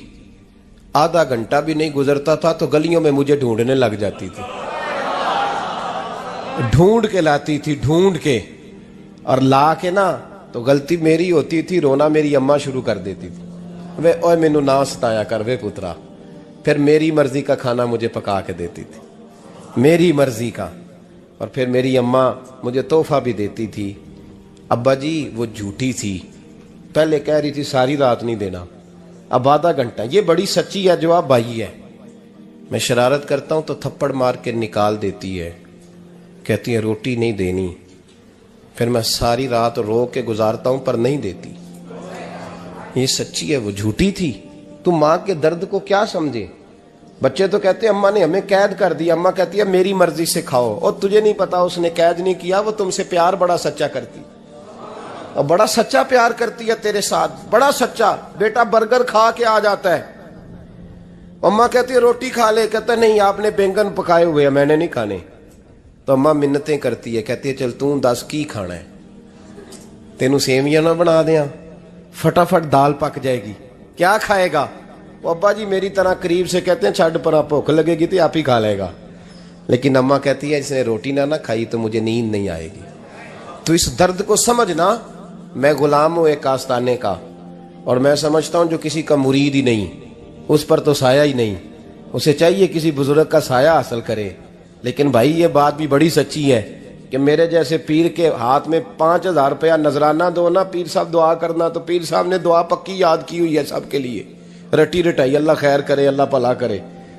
آدھا گھنٹہ بھی نہیں گزرتا تھا تو گلیوں میں مجھے ڈھونڈنے لگ جاتی تھی. ڈھونڈ کے لاتی تھی، ڈھونڈ کے، اور لا کے نا تو غلطی میری ہوتی تھی، رونا میری اماں شروع کر دیتی تھی. وے اوے مینو نہ ستایا کر وے پترا. پھر میری مرضی کا کھانا مجھے پکا کے دیتی تھی، میری مرضی کا. اور پھر میری اماں مجھے تحفہ بھی دیتی تھی. ابا جی وہ جھوٹی تھی پہلے کہہ رہی تھی ساری رات نہیں دینا، اب آدھا گھنٹہ. یہ بڑی سچی ہے، جواب بھائی ہے. میں شرارت کرتا ہوں تو تھپڑ مار کے نکال دیتی ہے، کہتی ہے روٹی نہیں دینی. پھر میں ساری رات رو کے گزارتا ہوں پر نہیں دیتی. یہ سچی ہے، وہ جھوٹی تھی. تم ماں کے درد کو کیا سمجھے؟ بچے تو کہتے ہیں اماں نے ہمیں قید کر دیا، اماں کہتی ہے میری مرضی سے کھاؤ. اور تجھے نہیں پتا اس نے قید نہیں کیا، وہ تم سے پیار بڑا سچا کرتی، اور بڑا سچا پیار کرتی ہے تیرے ساتھ، بڑا سچا. بیٹا برگر کھا کے آ جاتا ہے، اماں کہتی ہے روٹی کھا لے، کہتا ہے نہیں آپ نے بینگن پکائے ہوئے ہیں میں نے نہیں کھانے. تو اماں منتیں کرتی ہے، کہتی ہے چل تم دس کی کھانا ہے، تینوں سیویاں نہ بنا دیاں، فٹافٹ دال پک جائے گی، کیا کھائے گا؟ وہ ابا جی میری طرح قریب سے کہتے ہیں چھڈ پر بھوک لگے گی تو آپ ہی کھا لے گا. لیکن اماں کہتی ہے اس نے روٹی نہ کھائی تو مجھے نیند نہیں آئے گی. تو اس درد کو سمجھنا. میں غلام ہوں ایک آستانے کا، اور میں سمجھتا ہوں جو کسی کا مرید ہی نہیں اس پر تو سایہ ہی نہیں، اسے چاہیے کسی بزرگ کا سایہ حاصل کرے. لیکن بھائی یہ بات بھی بڑی سچی ہے کہ میرے جیسے پیر کے ہاتھ میں 5,000 روپیہ نذرانہ دو نا، پیر صاحب دعا کرنا، تو پیر صاحب نے دعا پکی یاد کی ہوئی ہے سب کے لیے، رٹی رٹائی، اللہ خیر کرے اللہ بھلا کرے،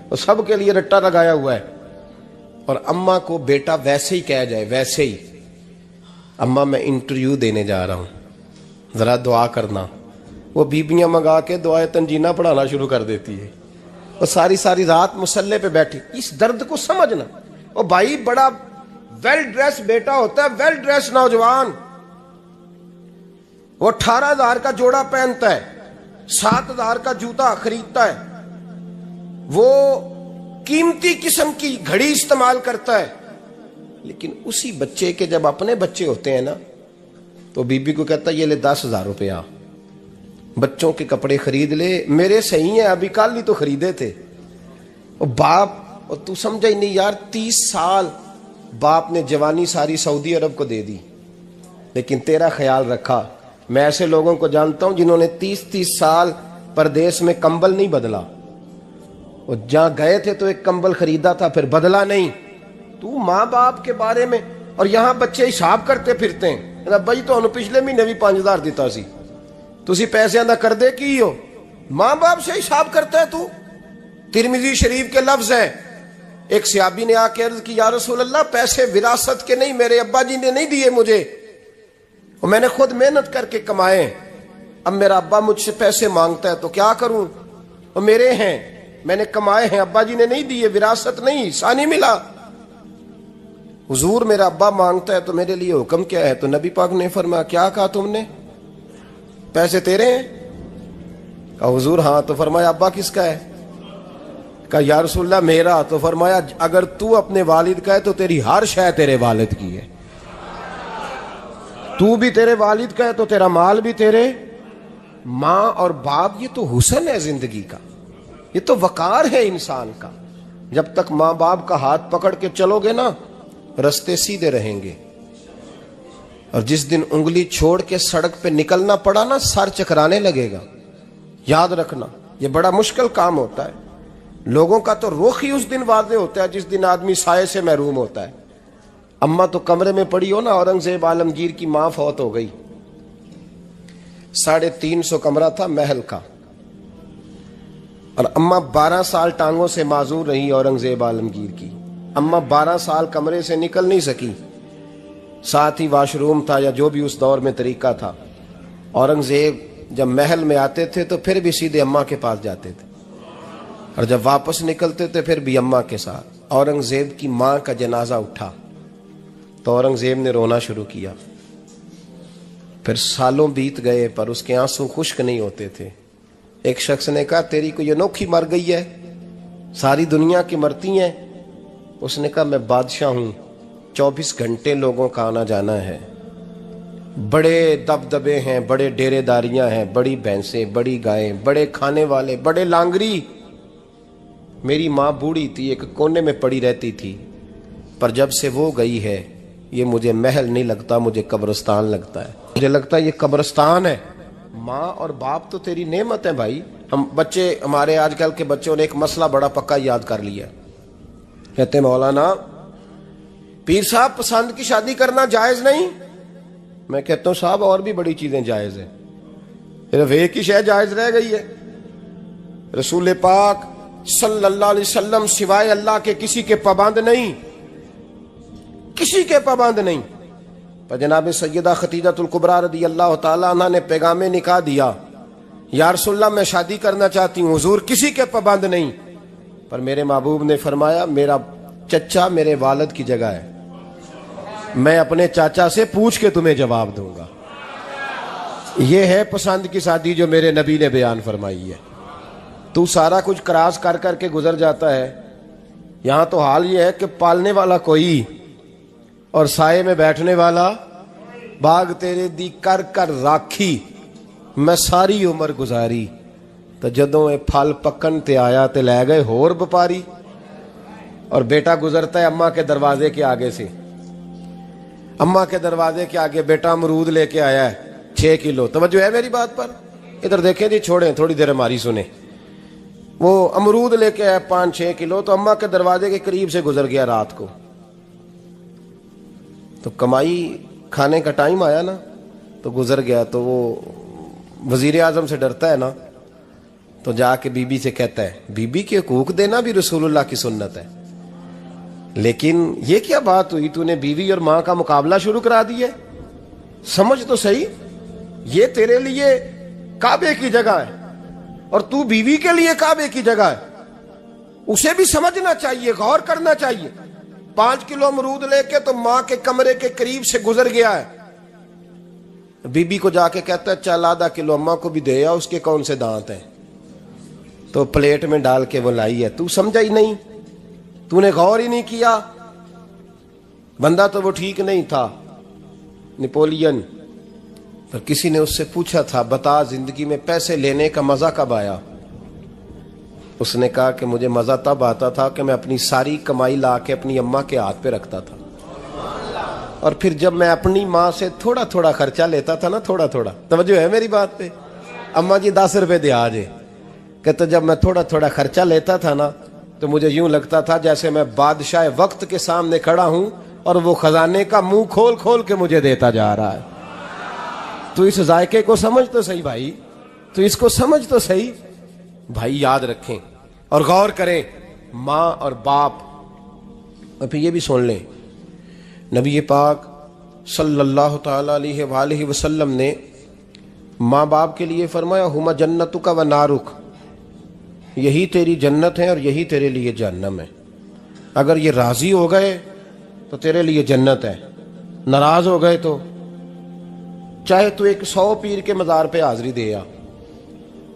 اور سب کے لیے رٹا لگایا ہوا ہے. اور اماں کو بیٹا ویسے ہی کہہ جائے، ویسے ہی اماں میں انٹرویو دینے جا رہا ہوں ذرا دعا کرنا، وہ بیبیاں منگا کے دعائے تنجینہ پڑھانا شروع کر دیتی ہے، اور ساری رات مسلح پہ بیٹھی. اس درد کو سمجھنا. اور بھائی بڑا ویل ڈریس بیٹا ہوتا ہے، ویل ڈریس نوجوان، وہ 18,000 کا جوڑا پہنتا ہے، 7,000 کا جوتا خریدتا ہے، وہ قیمتی قسم کی گھڑی استعمال کرتا ہے. لیکن اسی بچے کے جب اپنے بچے ہوتے ہیں نا تو بی بی کو کہتا ہے یہ لے 10,000 روپیہ، بچوں کے کپڑے خرید لے، میرے صحیح ہیں ابھی کل ہی تو خریدے تھے. اور باپ، اور تو سمجھا ہی نہیں یار، 30 سال باپ نے جوانی ساری سعودی عرب کو دے دی، لیکن تیرا خیال رکھا. میں ایسے لوگوں کو جانتا ہوں جنہوں نے 30 سال پردیس میں کمبل نہیں بدلا، اور جہاں گئے تھے تو ایک کمبل خریدا تھا پھر بدلا نہیں. تو ماں باپ کے بارے میں، اور یہاں بچے حساب کرتے پھرتے ہیں، بھائی تو انہوں پچھلے مہینے بھی 5,000 دیتا سی، تسی پیسے ادا کر دے کی ہو، ماں باپ سے حساب کرتا ہے تو. ترمذی شریف کے لفظ ہیں، ایک صحابی نے آ کے عرض کی یا رسول اللہ پیسے وراثت کے نہیں، میرے ابا جی نے نہیں دیے مجھے، اور میں نے خود محنت کر کے کمائے، اب میرا ابا مجھ سے پیسے مانگتا ہے تو کیا کروں، اور میرے ہیں میں نے کمائے ہیں، ابا جی نے نہیں دیے، وراثت نہیں، حصہ نہیں ملا. حضور میرا ابا مانگتا ہے تو میرے لیے حکم کیا ہے؟ تو نبی پاک نے فرمایا کیا کہا تم نے؟ پیسے تیرے ہیں؟ کہا حضور ہاں. تو فرمایا ابا کس کا ہے؟ کہا یا رسول اللہ میرا. تو فرمایا اگر تو اپنے والد کا ہے تو تیری ہر شے تیرے والد کی ہے، تو بھی تیرے والد کا ہے تو تیرا مال بھی تیرے. ماں اور باپ یہ تو حسن ہے زندگی کا، یہ تو وقار ہے انسان کا. جب تک ماں باپ کا ہاتھ پکڑ کے چلو گے نا رستے سیدھے رہیں گے، اور جس دن انگلی چھوڑ کے سڑک پہ نکلنا پڑا نا سر چکرانے لگے گا. یاد رکھنا یہ بڑا مشکل کام ہوتا ہے. لوگوں کا تو رخ ہی اس دن واضح ہوتا ہے جس دن آدمی سائے سے محروم ہوتا ہے. اماں تو کمرے میں پڑی ہو نا، اورنگزیب عالمگیر کی ماں فوت ہو گئی، 350 کمرہ تھا محل کا، اور اماں 12 سال ٹانگوں سے معذور رہی اورنگزیب عالمگیر کی. اماں 12 سال کمرے سے نکل نہیں سکی، ساتھ ہی واش روم تھا یا جو بھی اس دور میں طریقہ تھا. اورنگزیب جب محل میں آتے تھے تو پھر بھی سیدھے اماں کے پاس جاتے تھے، اور جب واپس نکلتے تھے پھر بھی اماں کے ساتھ. اورنگزیب کی ماں کا جنازہ اٹھا تو اورنگزیب نے رونا شروع کیا. پھر سالوں بیت گئے پر اس کے آنسو خشک نہیں ہوتے تھے. ایک شخص نے کہا تیری کوئی انوکھی مر گئی ہے، ساری دنیا کی مرتی ہیں. اس نے کہا میں بادشاہ ہوں، 24 گھنٹے لوگوں کا آنا جانا ہے، بڑے دبدبے ہیں، بڑے ڈیرے داریاں ہیں، بڑی بھینسیں، بڑی گائیں، بڑے کھانے والے، بڑے لانگری. میری ماں بوڑھی تھی، ایک کونے میں پڑی رہتی تھی، پر جب سے وہ گئی ہے یہ مجھے محل نہیں لگتا، مجھے قبرستان لگتا ہے، مجھے لگتا ہے یہ قبرستان ہے. ماں اور باپ تو تیری نعمت ہے بھائی. ہم بچے، ہمارے آج کل کے بچوں نے ایک مسئلہ بڑا پکا یاد کر لیا، کہتے مولانا پیر صاحب پسند کی شادی کرنا جائز نہیں. میں کہتا ہوں صاحب اور بھی بڑی چیزیں جائز ہیں. صرف ایک ہی شے جائز رہ گئی ہے، رسول پاک صلی اللہ علیہ وسلم سوائے اللہ کے کسی کے پابند نہیں، کسی کے پابند نہیں۔ پر جناب سیدہ خدیجہ الکبریٰ رضی اللہ تعالیٰ عنہ نے پیغام نکاح دیا، یا رسول اللہ میں شادی کرنا چاہتی ہوں، حضور کسی کے پابند نہیں، پر میرے محبوب نے فرمایا میرا چچا میرے والد کی جگہ ہے، میں اپنے چاچا سے پوچھ کے تمہیں جواب دوں گا۔ یہ ہے پسند کی شادی جو میرے نبی نے بیان فرمائی ہے۔ تو سارا کچھ کراس کر کر کے گزر جاتا ہے، یہاں تو حال یہ ہے کہ پالنے والا کوئی اور سائے میں بیٹھنے والا، باغ تیرے دی کر کر راکھی میں ساری عمر گزاری، تو جدوں اے پھل پکن تے آیا تے لے گئے ہور بپاری۔ اور بیٹا گزرتا ہے اماں کے دروازے کے آگے سے، اماں کے دروازے کے آگے بیٹا امرود لے کے آیا ہے 6 کلو، توجہ ہے میری بات پر؟ ادھر دیکھیں جی، چھوڑیں تھوڑی دیر ہماری سنیں۔ وہ امرود لے کے آیا 5-6 کلو، تو اماں کے دروازے کے قریب سے گزر گیا رات کو، تو کمائی کھانے کا ٹائم آیا نا، تو گزر گیا۔ تو وہ وزیر اعظم سے ڈرتا ہے نا، تو جا کے بی بی سے کہتا ہے بی بی کے حقوق دینا بھی رسول اللہ کی سنت ہے، لیکن یہ کیا بات ہوئی، تو نے بیوی اور ماں کا مقابلہ شروع کرا دی ہے؟ سمجھ تو صحیح، یہ تیرے لیے کعبے کی جگہ ہے اور تو بیوی کے لیے کعبے کی جگہ ہے، اسے بھی سمجھنا چاہیے، غور کرنا چاہیے۔ 5 کلو امرود لے کے تو ماں کے کمرے کے قریب سے گزر گیا ہے، بی بی کو جا کے کہتا ہے چل آدھا کلو اماں کو بھی دے آ، اس کے کون سے دانت ہیں، تو پلیٹ میں ڈال کے وہ لائی ہے۔ تو سمجھا ہی نہیں، تو نے غور ہی نہیں کیا۔ بندہ تو وہ ٹھیک نہیں تھا، نپولین، پر کسی نے اس سے پوچھا تھا بتا زندگی میں پیسے لینے کا مزہ کب آیا؟ اس نے کہا کہ مجھے مزہ تب آتا تھا کہ میں اپنی ساری کمائی لا کے اپنی اماں کے ہاتھ پہ رکھتا تھا، اور پھر جب میں اپنی ماں سے تھوڑا تھوڑا خرچہ لیتا تھا نا، تھوڑا تھوڑا، توجہ ہے میری بات پہ؟ اماں جی 10 روپے دے آجے، کہتے جب میں تھوڑا تھوڑا خرچہ لیتا تھا نا، تو مجھے یوں لگتا تھا جیسے میں بادشاہ وقت کے سامنے کھڑا ہوں اور وہ خزانے کا منہ کھول کھول کے مجھے دیتا جا رہا ہے۔ تو اس ذائقے کو سمجھ تو صحیح بھائی، تو اس کو سمجھ تو صحیح بھائی، یاد رکھیں اور غور کریں۔ ماں اور باپ، اور پھر یہ بھی سن لیں، نبی پاک صلی اللہ تعالی علیہ وآلہ وسلم نے ماں باپ کے لیے فرمایا ہما جنتک و نارک، یہی تیری جنت ہے اور یہی تیرے لیے جہنم ہے۔ اگر یہ راضی ہو گئے تو تیرے لیے جنت ہے، ناراض ہو گئے تو چاہے تو 100 پیر کے مزار پہ حاضری دے آ،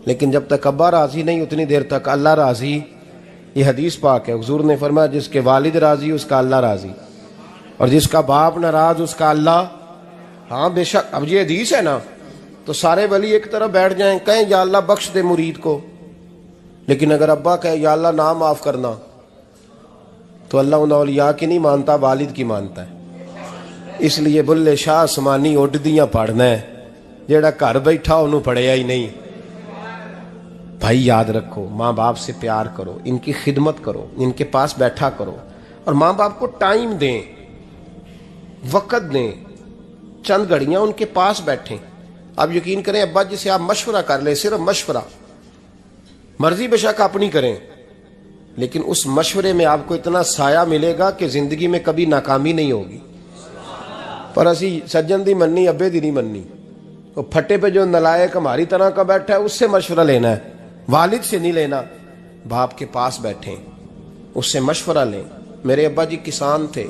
لیکن جب تک ابا راضی نہیں اتنی دیر تک اللہ راضی۔ یہ حدیث پاک ہے، حضور نے فرمایا جس کے والد راضی اس کا اللہ راضی، اور جس کا باپ ناراض اس کا اللہ۔ ہاں بے شک، اب یہ حدیث ہے نا، تو سارے ولی ایک طرف بیٹھ جائیں، کہیں یا اللہ بخش دے مرید کو، لیکن اگر ابا کہے یا اللہ نام معاف کرنا، تو اللہ ان اولیاء کی نہیں مانتا، والد کی مانتا ہے۔ اس لیے بلے شاہ آسمانی اڈدیاں پڑھنا ہے، جیڑا گھر بیٹھا انہوں پڑھیا ہی نہیں۔ بھائی یاد رکھو، ماں باپ سے پیار کرو، ان کی خدمت کرو، ان کے پاس بیٹھا کرو، اور ماں باپ کو ٹائم دیں، وقت دیں، چند گھڑیاں ان کے پاس بیٹھیں۔ آپ یقین کریں ابا جی سے آپ مشورہ کر لیں، صرف مشورہ، مرضی بے شک اپنی کریں، لیکن اس مشورے میں آپ کو اتنا سایہ ملے گا کہ زندگی میں کبھی ناکامی نہیں ہوگی۔ پر اسی سجن دی مننی ابے دی نہیں مننی، وہ پھٹے پہ جو نلائق ہماری طرح کا بیٹھا ہے اس سے مشورہ لینا ہے، والد سے نہیں لینا۔ باپ کے پاس بیٹھیں، اس سے مشورہ لیں۔ میرے ابا جی کسان تھے،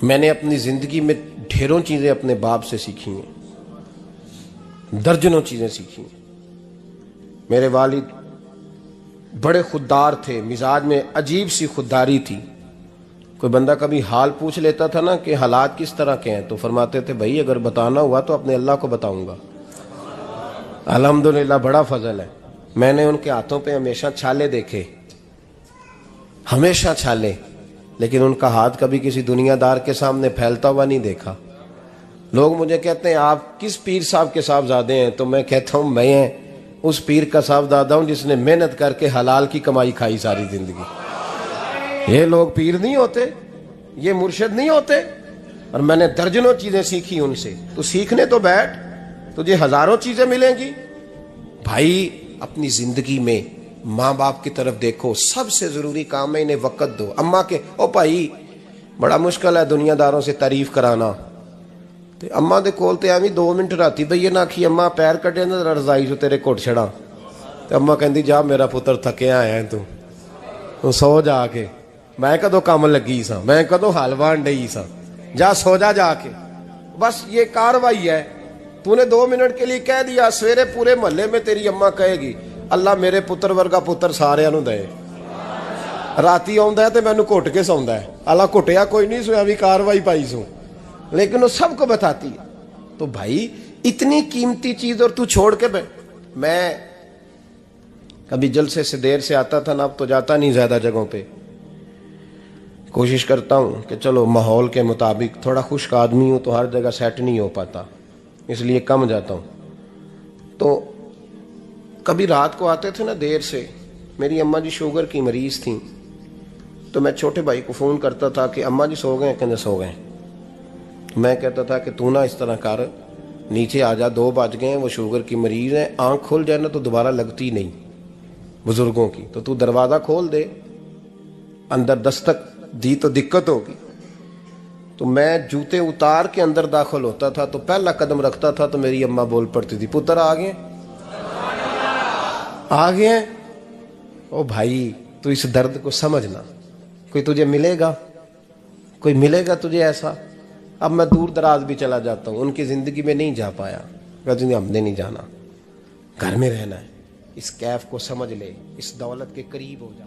میں نے اپنی زندگی میں ڈھیروں چیزیں اپنے باپ سے سیکھی ہیں، درجنوں چیزیں سیکھی ہیں۔ میرے والد بڑے خوددار تھے، مزاج میں عجیب سی خودداری تھی۔ کوئی بندہ کبھی حال پوچھ لیتا تھا نا کہ حالات کس طرح کے ہیں، تو فرماتے تھے بھائی اگر بتانا ہوا تو اپنے اللہ کو بتاؤں گا۔ الحمدللہ بڑا فضل ہے، میں نے ان کے ہاتھوں پہ ہمیشہ چھالے دیکھے، ہمیشہ چھالے، لیکن ان کا ہاتھ کبھی کسی دنیا دار کے سامنے پھیلتا ہوا نہیں دیکھا۔ لوگ مجھے کہتے ہیں آپ کس پیر صاحب کے صاحبزادے ہیں، تو میں کہتا ہوں میں اس پیر کا صاحبزادہ ہوں جس نے محنت کر کے حلال کی کمائی کھائی ساری زندگی۔ یہ لوگ پیر نہیں ہوتے، یہ مرشد نہیں ہوتے، اور میں نے درجنوں چیزیں سیکھی ان سے۔ تو سیکھنے تو بیٹھ، تجھے ہزاروں چیزیں ملیں گی. بھائی اپنی زندگی میں ماں باپ کی طرف دیکھو, سب سے ضروری کام ہے انہیں وقت دو. اماں کے او بھائی بڑا مشکل ہے دنیا داروں سے تعریف کرانا, تے اماں دے کول تے ایویں 2 منٹ راتی بھئی نہ آکھی اماں پیر کڈے نہ رضائی جو تیرے گھٹ چھڑا, تے اماں کہندی جا میرا پتر تھکیا آیا ہے تو سو جا کے, میں کدو کام لگی سا, میں کدو حل وان ڈئی سا, جا سو جا کے. بس یہ کاروائی ہے. تو نے 2 منٹ کے لیے کہہ دیا, سویرے پورے محلے میں تیری اماں کہے گی اللہ میرے پتر ورگا پتر سارے نو دے. راتی آندا ہے تے مینوں گھٹ کے سوندا ہے, اللہ گھٹیا کوئی نہیں سویا بھی کاروائی پائی سو, لیکن وہ سب کو بتاتی ہے. تو بھائی اتنی قیمتی چیز اور تو چھوڑ کے میں کبھی جلسے سے دیر سے آتا تھا نا, اب تو جاتا نہیں زیادہ جگہوں پہ. کوشش کرتا ہوں کہ چلو ماحول کے مطابق, تھوڑا خشک آدمی ہوں تو ہر جگہ سیٹ نہیں ہو پاتا, اس لیے کم جاتا ہوں. تو کبھی رات کو آتے تھے نا دیر سے, میری اماں جی شوگر کی مریض تھیں, تو میں چھوٹے بھائی کو فون کرتا تھا کہ اماں جی سو گئے, کہنے سو گئے. میں کہتا تھا کہ تو نہ اس طرح کر, نیچے آ جا, 2 بج گئے ہیں, وہ شوگر کی مریض ہیں, آنکھ کھل جائے نا تو دوبارہ لگتی نہیں بزرگوں کی, تو دروازہ کھول دے, اندر دستک دی تو دقت ہوگی. تو میں جوتے اتار کے اندر داخل ہوتا تھا, تو پہلا قدم رکھتا تھا تو میری اماں بول پڑتی تھی پتر آ گئے آ گئے. او بھائی تو اس درد کو سمجھنا, کوئی تجھے ملے گا, کوئی ملے گا تجھے ایسا. اب میں دور دراز بھی چلا جاتا ہوں, ان کی زندگی میں نہیں جا پایا, کہتے ہیں ہم نے نہیں جانا, گھر میں رہنا ہے. اس کیف کو سمجھ لے, اس دولت کے قریب ہو جا.